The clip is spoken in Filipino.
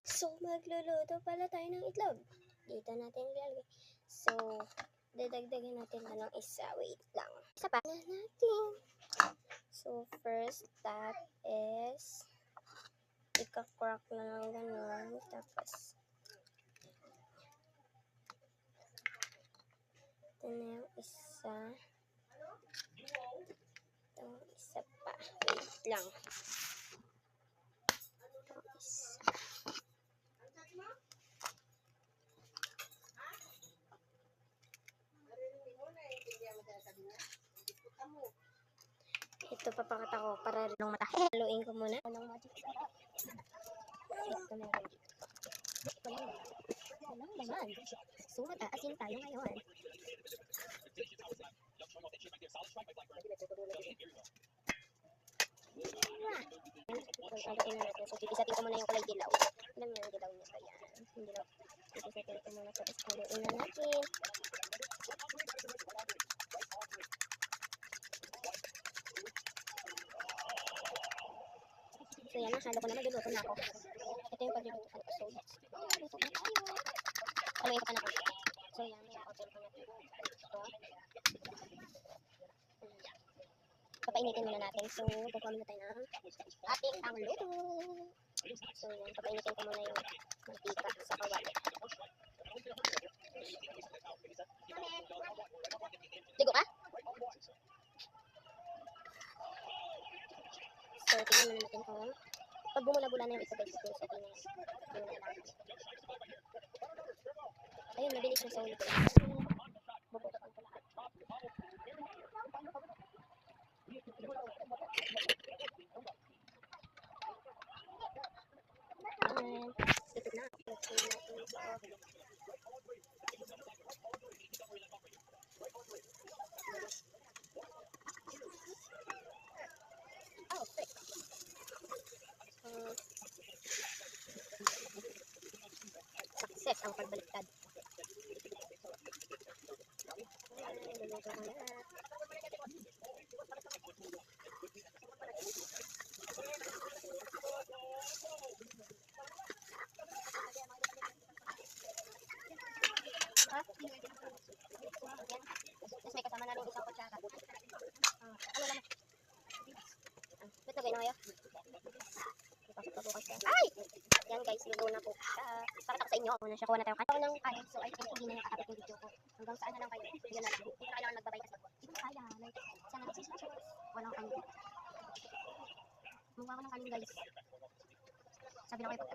So, magluluto pala tayo ng itlog. Dito natin ilalagay. So, dadagdagan natin na ng isa. Wait lang. Isa pa na natin. So, first step is ika-crack na lang ganun. Tapos, ito na yung isa. Ito, isa pa. Wait lang. Ito, isa. Ito papakita ko para rin mata. Haluin ko muna. Anong magic sarap? Ito na yung ito lang naman. So, mag-aasin tayo ngayon. Haluin na natin. So, pipisatin ko muna yung kulay dilaw. Alam niyo yung dilaw niya pa yan. Yung dilaw. Pipisatin ko muna. Tapos haluin na natin. So yan, halo ko na, magluluto na ako. Ito yung pagluluto ko. So, magluluto na tayo. Haluin ko pa na ko. So yan, may hotel ko na ito. Papainitin muna natin. So, kukuha muna tayo ng ating pangluto. So yan, papainitin ko muna yung mantika sa kawali. Ligo ka? So, tignan muna natin kung pag bumula-bula na yung isa guys, so okay na yan. Ayun, mabilis yung sa ulit. Bubutokan ko lahat. And, ito na. Oh, frick. Success ang pagbaliktad. Luluto ko na. Tapos may kasama na rin isang kutsara. Ano naman? Ba't nagay na kayo? Ay! Yan guys, luto na po siya. Pakita ko sa inyo. Muna siya, kuha na tayo ng kanin. So, I think hindi na yung kakabit yung video ko. Hanggang saan na lang kayo. Yun na lang. Hindi na kailangan magbabay kasi. Hindi ko kaya. Sana nagsisya. Walang kanin. Mukha ko ng kanin guys. Sabi na kayo